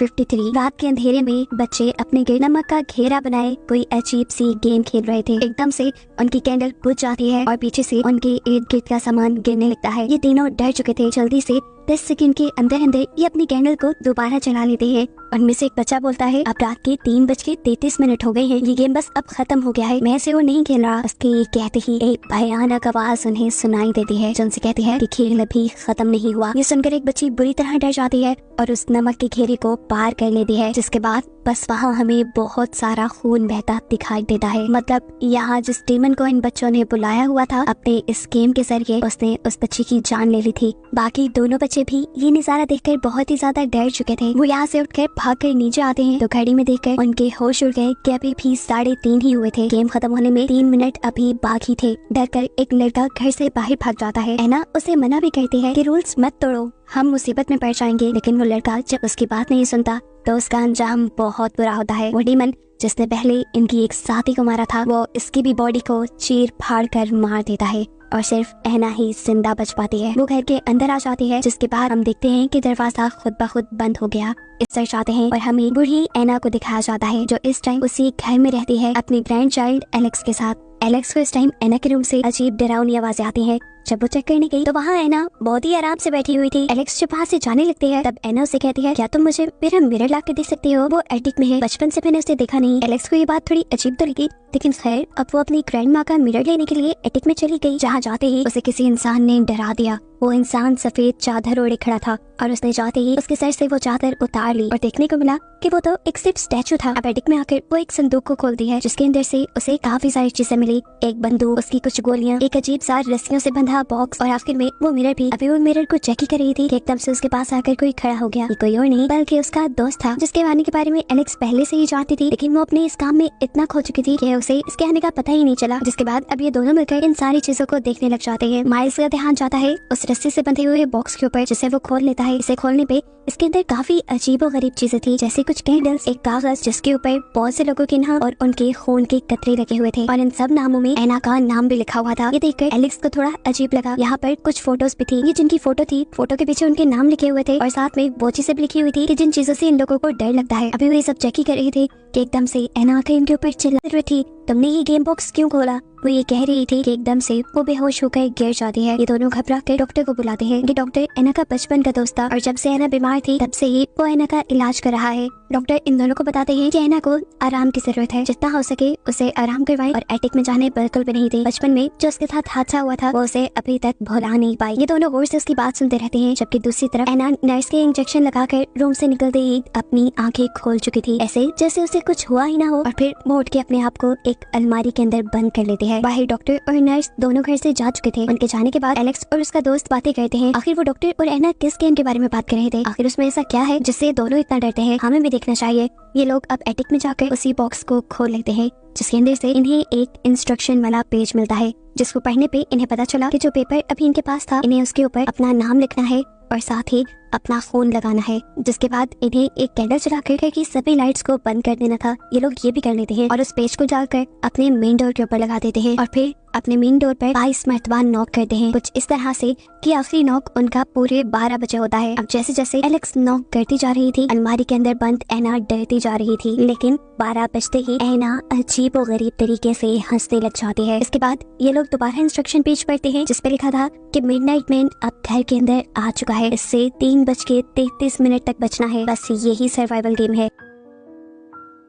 53। रात के अंधेरे में बच्चे अपने गिर नमक का घेरा बनाए कोई अजीब सी गेम खेल रहे थे। एकदम से उनकी कैंडल बुझ जाती है और पीछे से उनके इर्द गिर्द का सामान गिरने लगता है। ये तीनों डर चुके थे। जल्दी से 10 सेकंड के अंदर अंदर ये अपनी कैंडल को दोबारा चला लेते हैं। उनमें से एक बच्चा बोलता है, अब रात के 3:33 हो गए हैं, ये गेम बस अब खत्म हो गया है, मैं इसे और नहीं खेल रहा। उसके कहते ही एक भयानक आवाज उन्हें सुनाई देती है जो उनसे कहती है कि खेल अभी खत्म नहीं हुआ। ये सुनकर एक बच्ची बुरी तरह डर जाती है और उस नमक के घेरे को पार कर लेती है, जिसके बाद बस वहाँ हमें बहुत सारा खून बहता दिखाई देता है। मतलब यहाँ जिस डीमन को इन बच्चों ने बुलाया हुआ था अपने इस गेम के जरिए, उसने उस बच्ची की जान ले ली थी। बाकी दोनों बच्चे भी ये नजारा देखकर बहुत ही ज्यादा डर चुके थे। वो यहाँ से उठकर भागकर नीचे आते हैं तो घड़ी में देखकर उनके होश उड़ गए कि अभी भी 3:30 ही हुए थे। गेम खत्म होने में 3 मिनट अभी बाकी थे। डरकर एक लड़का घर से बाहर भाग जाता है। ऐना उसे मना भी करती है कि रूल्स मत तोड़ो, हम मुसीबत में पड़ जाएंगे। लेकिन वो लड़का जब उसकी बात नहीं सुनता तो उसका अंजाम बहुत बुरा होता है। वो डीमन जिसने पहले इनकी एक साथी को मारा था, वो इसकी भी बॉडी को चीर फाड़ कर मार देता है और सिर्फ ऐना ही जिंदा बच पाती है। वो घर के अंदर आ जाती है, जिसके बाद हम देखते हैं कि दरवाजा खुद ब खुद बंद हो गया। इस तरह जाते हैं और हमें बूढ़ी ऐना को दिखाया जाता है जो इस टाइम उसी घर में रहती है अपनी ग्रैंड चाइल्ड एलेक्स के साथ। एलेक्स को इस टाइम ऐना के रूम से अजीब डरावनी आवाजें आती हैं। जब वो चेक करने गई तो वहाँ ऐना बहुत ही आराम से बैठी हुई थी। एलेक्स जब वहाँ से जाने लगती है तब ऐना उसे कहती है, क्या तुम मुझे मेरा मिरर ला के दे सकती हो? वो एटिक में है, बचपन से मैंने उसे देखा नहीं। एलेक्स को ये बात थोड़ी अजीब तो लगी, लेकिन खैर अब वो अपनी ग्रैंड माँ का मिरर लेने के लिए एटिक में चली गई, जहाँ जाते ही उसे किसी इंसान ने डरा दिया। वो इंसान सफेद चादर ओढ़े खड़ा था और उसने जाते ही उसके सर से वो चादर उतार ली और देखने को मिला कि वो तो एक सिर्फ स्टैचू था। अब एटिक में आकर वो एक संदूक को खोलती है जिसके अंदर से उसे काफी सारी चीजें मिली, एक बंदूक, उसकी कुछ गोलियां, एक अजीब सा रस्सियों से बंधा बॉक्स और आखिर में वो मिरर भी। अभी वो मिरर को चेक ही कर रही थी कि एकदम से उसके पास आकर कोई खड़ा हो गया। ये कोई और नहीं बल्कि उसका दोस्त था, जिसके आने के बारे में एलेक्स पहले से ही जानती थी, लेकिन वो अपने इस काम में इतना खो चुकी थी कि उसे इसके आने का पता ही नहीं चला। जिसके बाद अब ये दोनों मिलकर इन सारी चीजों को देखने लग जाते हैं। माइल्स का ध्यान जाता है उस रस्सी से बंधे हुए बॉक्स के ऊपर, जिसे वो खोल लेता है। इसे खोलने पे इसके अंदर काफी अजीबो गरीब चीजें थी, जैसे कुछ कैंडल्स, एक कागज जिसके ऊपर बहुत से लोगों के नाम और उनके खून के कतरे लगे हुए थे और इन सब नामों में ऐना का नाम भी लिखा हुआ था। ये देखकर एलेक्स को थोड़ा अजीब लगा। यहाँ पर कुछ फोटोज भी थी। ये जिनकी फोटो थी, फोटो के पीछे उनके नाम लिखे हुए थे और साथ में वो चीजें भी लिखी हुई थी कि जिन चीजों से इन लोगों को डर लगता है। अभी वो ये सब चेक ही कर रही थी कि एकदम से ऐना आकर इनके ऊपर चिल्ला रही थी, तुमने ये गेम बॉक्स क्यों खोला? वो ये कह रही थी कि एकदम से वो बेहोश होकर गिर जाती है। ये दोनों घबरा कर डॉक्टर को बुलाते हैं। ये डॉक्टर ऐना का बचपन का दोस्त था और जब से ऐना बीमार थी तब से ही वो ऐना का इलाज कर रहा है। डॉक्टर इन दोनों को बताते हैं कि ऐना को आराम की जरूरत है, जितना हो सके उसे आराम करवाएं और एटिक में जाने बिल्कुल भी नहीं थे। बचपन में जो उसके साथ हादसा हुआ था वो उसे अभी तक भुला नहीं पाई। ये दोनों गौर से उसकी बात सुनते रहते हैं, जबकि दूसरी तरफ ऐना नर्स के इंजेक्शन लगाकर रूम से निकलते ही अपनी आंखें खोल चुकी थी, ऐसे जैसे उसे कुछ हुआ ही ना हो, और फिर वो उठ के अपने आप को एक अलमारी के अंदर बंद कर लेते हैं। बाहर डॉक्टर और नर्स दोनों घर से जा चुके थे। उनके जाने के बाद एलेक्स और उसका दोस्त बातें करते हैं। आखिर वो डॉक्टर और ऐना किस गेम के बारे में बात कर रहे थे? आखिर उसमें ऐसा क्या है जिससे दोनों इतना डरते हैं? हमें भी देखना चाहिए। ये लोग अब एटिक में जाकर उसी बॉक्स को खोल लेते हैं, जिसके अंदर से इन्हें एक इंस्ट्रक्शन वाला पेज मिलता है, जिसको पढ़ने पे इन्हें पता चला कि जो पेपर अभी इनके पास था, इन्हें उसके ऊपर अपना नाम लिखना है और साथ ही अपना खून लगाना है। जिसके बाद इन्हें एक कैंडल जलाकर घर की सभी लाइट्स को बंद कर देना था। ये लोग ये भी कर लेते हैं और उस पेज को डालकर अपने मेन डोर के ऊपर लगा देते हैं और फिर अपने मेन डोर पर 22 मर्तबा नॉक करते हैं, कुछ इस तरह से कि आखिरी नॉक उनका पूरे 12 बजे होता है। अब जैसे जैसे एलेक्स नॉक करती जा रही थी, अलमारी के अंदर बंद ऐना डरती जा रही थी, लेकिन 12 बजते ही ऐना अजीब और गरीब तरीके से हंसने लग जाती है। इसके बाद ये लोग दोबारा इंस्ट्रक्शन पेज पढ़ते हैं, जिसपे लिखा था कि मिडनाइट मैन अब घर के अंदर आ चुका है, इससे 3:33 तक बचना है, बस यही सर्वाइवल गेम है।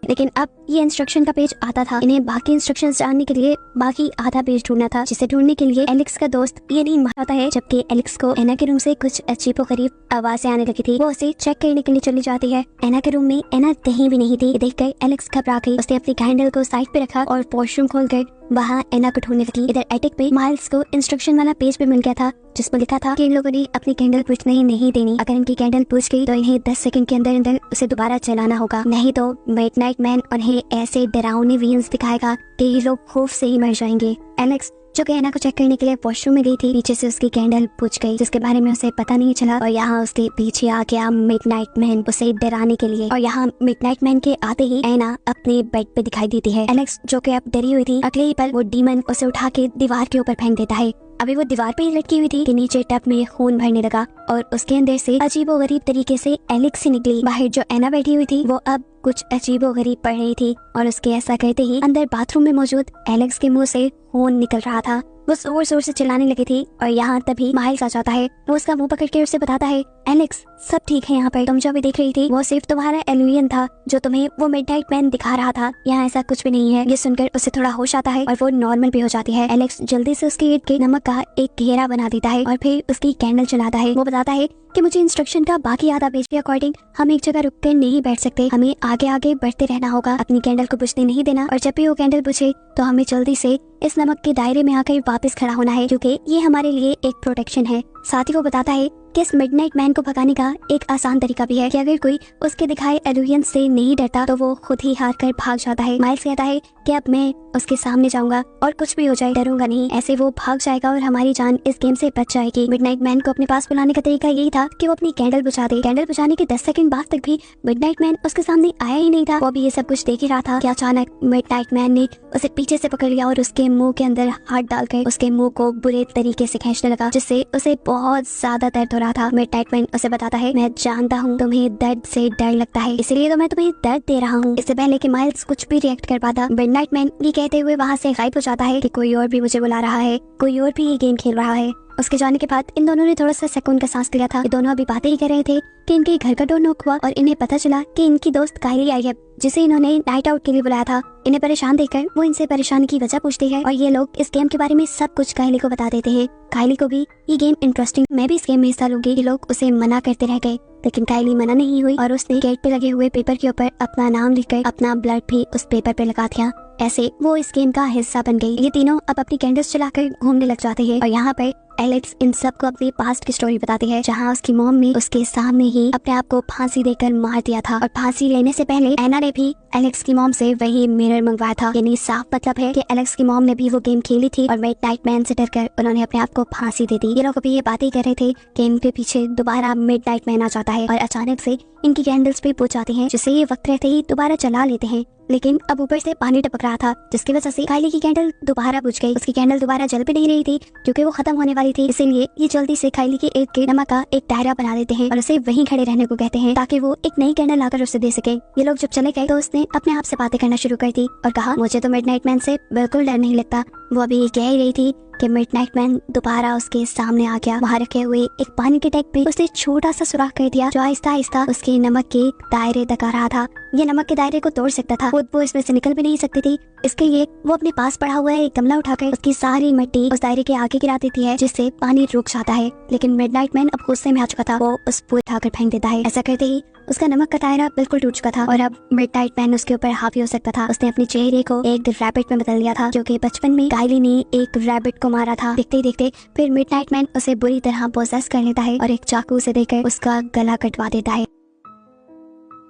लेकिन अब ये इंस्ट्रक्शन का पेज आता था, इन्हें बाकी इंस्ट्रक्शंस जानने के लिए बाकी आधा पेज ढूंढना था, जिसे ढूंढने के लिए एलेक्स का दोस्त ये नींद में आता है, जबकि एलेक्स को ऐना के रूम से कुछ अजीबोगरीब आवाजें आने लगी थी। वो उसे चेक करने के लिए चली जाती है। ऐना के रूम में ऐना कहीं भी नहीं थी। देखकर एलेक्स घबरा गई। उसने अपनी कैंडल को साइड पे रखा और वॉशरूम खोलकर वहाँ ऐना को ढूंढने लगी। इधर एटिक में माइल्स को इंस्ट्रक्शन वाला पेज भी मिल गया था, जिसमें लिखा था कि इन लोगों ने अपनी कैंडल बुझने ही नहीं देनी। अगर इनकी कैंडल बुझ गई तो इन्हें 10 सेकंड के अंदर अंदर उसे दोबारा चलाना होगा, नहीं तो मिडनाइट मैन उन्हें ऐसे डरावने विजन्स दिखाएगा कि ये लोग खौफ से ही मर जाएंगे। एलेक्स जो कि ऐना को चेक करने के लिए वॉशरूम में गई थी, पीछे से उसकी कैंडल बुझ गई, जिसके बारे में उसे पता नहीं चला और यहाँ उसके पीछे आ गया मिडनाइट मैन उसे डराने के लिए। और यहाँ मिडनाइट मैन के आते ही ऐना अपने बेड पे दिखाई देती है। एलेक्स जो कि अब डरी हुई थी, अगले ही पल वो डीमन उसे उठा के दीवार के ऊपर फेंक देता है। अभी वो दीवार पे ही लटकी हुई थी कि नीचे टब में खून भरने लगा और उसके अंदर से अजीबोगरीब तरीके से एलेक्स निकली। बाहर जो एना बैठी हुई थी वो अब कुछ अजीबोगरीब पढ़ रही थी और उसके ऐसा कहते ही अंदर बाथरूम में मौजूद एलेक्स के मुंह से खून निकल रहा था। वो जोर जोर से चिल्लाने लगी थी और यहाँ तभी माइल्स आ जाता है। वो उसका मुंह पकड़ के उसे बताता है, एलेक्स सब ठीक है यहाँ पर, तुम जो अभी देख रही थी वो सिर्फ तुम्हारा एल्यूजन था जो तुम्हें वो मिडनाइट मैन दिखा रहा था, यहाँ ऐसा कुछ भी नहीं है। ये सुनकर उसे थोड़ा होश आता है और वो नॉर्मल भी हो जाती है। एलेक्स जल्दी से उसके इर्द गिर्द नमक का एक घेरा बना देता है और फिर उसकी कैंडल जलाता है। वो बताता है कि मुझे इंस्ट्रक्शन का बाकी आधा पेज के अकॉर्डिंग हम एक जगह रुककर नहीं बैठ सकते, हमें आगे आगे बढ़ते रहना होगा, अपनी कैंडल को बुझने नहीं देना और जब भी वो कैंडल बुझे तो हमें जल्दी से इस नमक के दायरे में आकर वापस खड़ा होना है क्योंकि ये हमारे लिए एक प्रोटेक्शन है। साथ ही वो बताता है कि इस मिडनाइट मैन को भगाने का एक आसान तरीका भी है कि अगर कोई उसके दिखाए एल्यूजन से नहीं डरता तो वो खुद ही हार कर भाग जाता है। माइल्स कहता है कि अब मैं उसके सामने जाऊंगा और कुछ भी हो जाए डरूंगा नहीं। ऐसे वो भाग जाएगा और हमारी जान इस गेम से बच जाएगी। मिडनाइट मैन को अपने पास बुलाने का तरीका यही था कि वो अपनी कैंडल बुझा दे। कैंडल बुझाने के 10 सेकंड बाद तक भी मिडनाइट मैन उसके सामने आया ही नहीं था। वो भी ये सब कुछ देख ही रहा था कि अचानक मिडनाइट मैन ने उसे पीछे से पकड़ लिया और उसके मुंह के अंदर हाथ डालकर उसके मुंह को बुरे तरीके से खींचने लगा जिससे उसे बहुत ज्यादा दर्द हो रहा था। मिडनाइट मैन उसे बताता है, मैं जानता हूँ तुम्हें दर्द से डर लगता है, इसलिए तो मैं तुम्हें दर्द दे रहा हूँ। इससे पहले कि माइल्स कुछ भी रिएक्ट कर पाता मिडनाइट मैन ये कहते हुए वहाँ से गायब हो जाता है कि कोई और भी मुझे बुला रहा है, कोई और भी ये गेम खेल रहा है। उसके जाने के बाद इन दोनों ने थोड़ा सा सुकून का सांस लिया था। ये दोनों अभी बातें ही कर रहे थे कि इनके घर का डोर नॉक हुआ और इन्हें पता चला कि इनकी दोस्त कायली आई है जिसे इन्होंने नाइट आउट के लिए बुलाया था। इन्हें परेशान देखकर वो इनसे परेशानी की वजह पूछती है और ये लोग इस गेम के बारे में सब कुछ कायली को बता देते हैं। कायली को भी ये गेम इंटरेस्टिंग, मैं भी इस गेम में हिस्सा लूंगी। ये लोग उसे मना करते रह गए लेकिन कायली मना नहीं हुई और उसने गेट पे लगे हुए पेपर के ऊपर अपना नाम लिखकर अपना ब्लड भी उस पेपर पे लगा दिया। ऐसे वो इस गेम का हिस्सा बन गई। ये तीनों अब अपनी कैंडल्स चलाकर घूमने लग जाते हैं और यहाँ पर एलेक्स इन सबको अपनी पास्ट की स्टोरी बताती है जहाँ उसकी मॉम ने उसके सामने ही अपने आप को फांसी देकर मार दिया था और फांसी लेने से पहले एना ने भी एलेक्स की मॉम से वही मिरर मंगवाया था। यानी साफ मतलब है कि एलेक्स की मॉम ने भी वो गेम खेली थी और मिडनाइट मैन से डरकर उन्होंने अपने आप को फांसी दे दी। ये लोग अभी ये बातें कर रहे थे कि इनके पीछे दोबारा मिडनाइट मैन आ जाता है और अचानक से इनकी कैंडल्स भी बुझ जाती हैं जिससे ये वक्त रहते ही दोबारा चला लेते हैं। लेकिन अब ऊपर से पानी टपक रहा था जिसकी वजह से कायली की कैंडल दोबारा बुझ गई। उसकी कैंडल दोबारा जल भी नहीं रही थी क्योंकि वो खत्म होने वाली थी, इसीलिए ये जल्दी से कायली के इर्द गिर्द नमक का एक दायरा बना देते हैं और उसे वहीं खड़े रहने को कहते हैं ताकि वो एक नई कैंडल लाकर उसे दे सके। ये लोग जब चले गए तो उसने अपने आप से बातें करना शुरू कर दी और कहा, मुझे तो मिडनाइट मैन से बिल्कुल डर नहीं लगता। वो अभी कह ही रही थी कि मिडनाइट मैन दोबारा उसके सामने आ गया। वहाँ रखे हुए एक पानी के टैंक पे उसने छोटा सा सुराख कर दिया जो आहिस्ता आहिस्ता उसके नमक के दायरे तक आ रहा था। ये नमक के दायरे को तोड़ सकता था, खुद वो इसमें से निकल भी नहीं सकती थी। इसके लिए वो अपने पास पड़ा हुआ एक गमला उठाकर उसकी सारी मिट्टी उस दायरे के आगे गिरा देती है जिससे पानी रुक जाता है। लेकिन मिडनाइट मैन अब गुस्से में आ चुका था, वो उस पूरे उठाकर फेंक देता है। ऐसा करते ही उसका नमक का दायरा बिल्कुल टूट चुका था और अब मिडनाइट मैन उसके ऊपर हावी हो सकता था। उसने अपने चेहरे को एक रैबिट में बदल लिया था जो कि बचपन में कायली ने एक रैबिट को मारा था। देखते ही देखते फिर मिडनाइट मैन उसे बुरी तरह पोसेस कर लेता है और एक चाकू से देकर उसका गला कटवा देता है।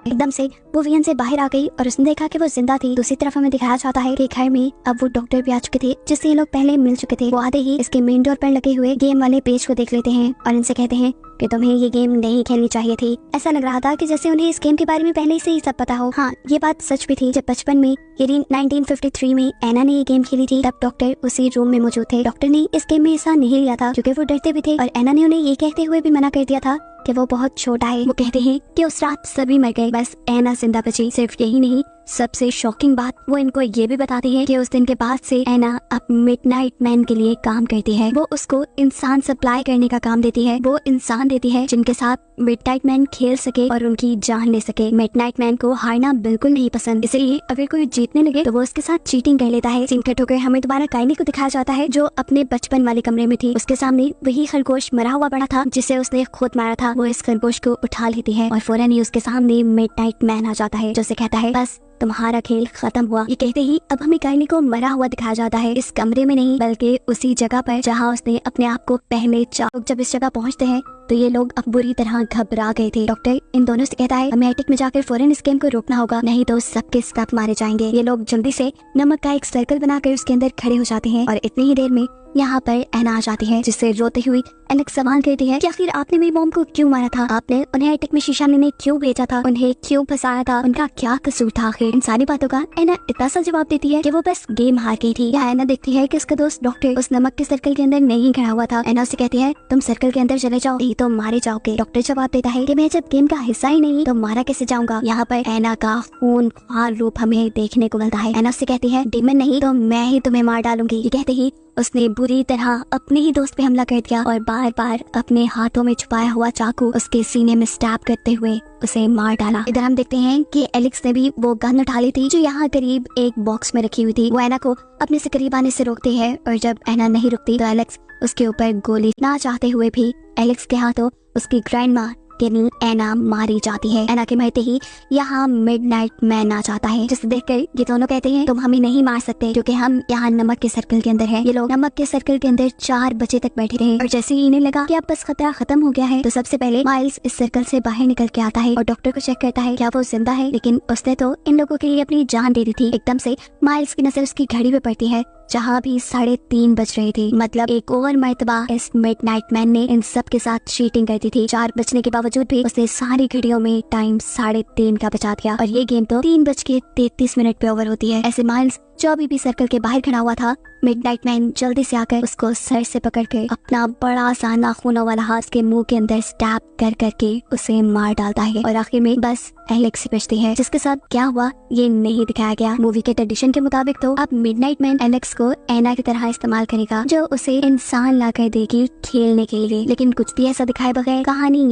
एकदम से वो वियन से बाहर आ गई और उसने देखा कि वो जिंदा थी। दूसरी तरफ हमें दिखाया जाता है कि घर में अब वो डॉक्टर भी आ चुके थे जिससे ये लोग पहले मिल चुके थे। वो आते ही इसके मेन डोर पर लगे हुए गेम वाले पेज को देख लेते हैं और इनसे कहते हैं कि तुम्हें ये गेम नहीं खेलनी चाहिए थी। ऐसा लग रहा था कि जैसे उन्हें इस गेम के बारे में पहले से ही सब पता हो। हाँ, ये बात सच भी थी। जब बचपन में यानी 1953 में एना ने ये गेम खेली थी तब डॉक्टर उसी रूम में मौजूद थे। डॉक्टर ने इस गेम में हिस्सा नहीं लिया था क्योंकि वो डरते भी थे और एना ने उन्हें ये कहते हुए भी मना कर दिया था कि वो बहुत छोटा है। वो कहते हैं कि उस रात सभी मर गए, बस एना जिंदा बची। सिर्फ यही नहीं, सबसे शॉकिंग बात वो इनको ये भी बताती है कि उस दिन के बाद से एना अब मिडनाइट मैन के लिए काम करती है। वो उसको इंसान सप्लाई करने का काम देती है। वो इंसान देती है जिनके साथ मिडनाइट मैन खेल सके और उनकी जान ले सके। मिडनाइट मैन को हारना बिल्कुल नहीं पसंद, इसलिए अगर कोई जीतने लगे तो वो उसके साथ चीटिंग कर लेता है। सीन कट होकर हमें दोबारा कायली को दिखाया जाता है जो अपने बचपन वाले कमरे में थी। उसके सामने वही खरगोश मरा हुआ पड़ा था जिसे उसने खुद मारा था। वो इस खरगोश को उठा लेती है और फौरन ही उसके सामने मिडनाइट मैन आ जाता है जो उसे कहता है, बस तुम्हारा खेल खत्म हुआ। ये कहते ही अब हमें कायली को मरा हुआ दिखाया जाता है, इस कमरे में नहीं बल्कि उसी जगह पर जहाँ उसने अपने आप को पहले जब इस जगह पहुँचते हैं तो ये लोग अब बुरी तरह घबरा गए थे। डॉक्टर इन दोनों से कहता है, हमें एटिक में जाकर फौरन इस गेम को रोकना होगा, नहीं तो सबके सब मारे जाएंगे। ये लोग जल्दी से नमक का एक सर्कल बनाकर उसके अंदर खड़े हो जाते हैं और इतनी ही देर में यहाँ पर एना आ जाती है, जिससे रोते हुई एलेक्स सवाल करती है कि आखिर आपने मेरी मॉम को क्यों मारा था, आपने उन्हें अटैक में शीशा लेने क्यों भेजा था, उन्हें क्यों फंसाया था, उनका क्या कसूर था आखिर। इन सारी बातों का एना इतना सा जवाब देती है कि वो बस गेम हार गई थी। यहाँ एना देखती है कि उसका दोस्त डॉक्टर उस नमक के सर्कल के अंदर नहीं खड़ा हुआ था। एना उसे कहती है तुम सर्कल के अंदर चले जाओ, नहीं तो मारे जाओगे। डॉक्टर जवाब देता है कि मैं जब गेम का हिस्सा ही नहीं तो मारा कैसे जाऊंगा। यहाँ पर एना का खूंखार रूप हमें देखने को मिलता है। एना उससे कहती है डीमन नहीं तो मैं ही तुम्हें मार डालूंगी। ये कहते ही उसने बुरी तरह अपने ही दोस्त पे हमला कर दिया और बार बार अपने हाथों में छुपाया हुआ चाकू उसके सीने में स्टैब करते हुए उसे मार डाला। इधर हम देखते हैं कि एलेक्स ने भी वो गन उठा ली थी जो यहाँ करीब एक बॉक्स में रखी हुई थी। वो एना को अपने से करीब आने से रोकती है और जब एना नहीं रुकती तो एलेक्स उसके ऊपर गोली ना चाहते हुए भी एलेक्स के हाथों उसकी ग्रैंडमा यानी एना मारी जाती है। एना के मरते ही यहाँ मिडनाइट मैन आ जाता है, जिसे देखकर ये दोनों कहते हैं तुम हमें नहीं मार सकते क्योंकि हम यहाँ नमक के सर्कल के अंदर हैं। ये लोग नमक के सर्कल के अंदर 4 बजे तक बैठे रहे और जैसे ही इन्हें लगा कि अब बस खतरा खत्म हो गया है तो सबसे पहले माइल्स इस सर्कल से बाहर निकल के आता है और डॉक्टर को चेक करता है क्या वो जिंदा है, लेकिन उसने तो इन लोगों के लिए अपनी जान दे दी थी। एकदम से माइल्स की नजर उसकी घड़ी पे पड़ती है जहाँ भी 3:30 बज रही थी। मतलब एक और मर्तबा इस मिडनाइट मैन ने इन सब के साथ चीटिंग कर दी थी। 4 बजने के बावजूद भी उसने सारी घड़ियों में टाइम 3:30 का बचा दिया और ये गेम तो 3:33 पे ओवर होती है। ऐसे माइल्स जो अभी भी सर्कल के बाहर खड़ा हुआ था, मिडनाइट मैन जल्दी से आकर उसको सर से पकड़ के अपना बड़ा सा नाखूनों वाला हाथ के मुंह के अंदर स्टैब कर करके उसे मार डालता है और आखिर में बस एलेक्स बचती है, जिसके साथ क्या हुआ ये नहीं दिखाया गया। मूवी के ट्रेडिशन के मुताबिक तो अब मिडनाइट मैन एलेक्स को एना की तरह इस्तेमाल करेगा जो उसे इंसान लाकर देगी खेलने के लिए, लेकिन कुछ भी ऐसा दिखाए बगैर कहानी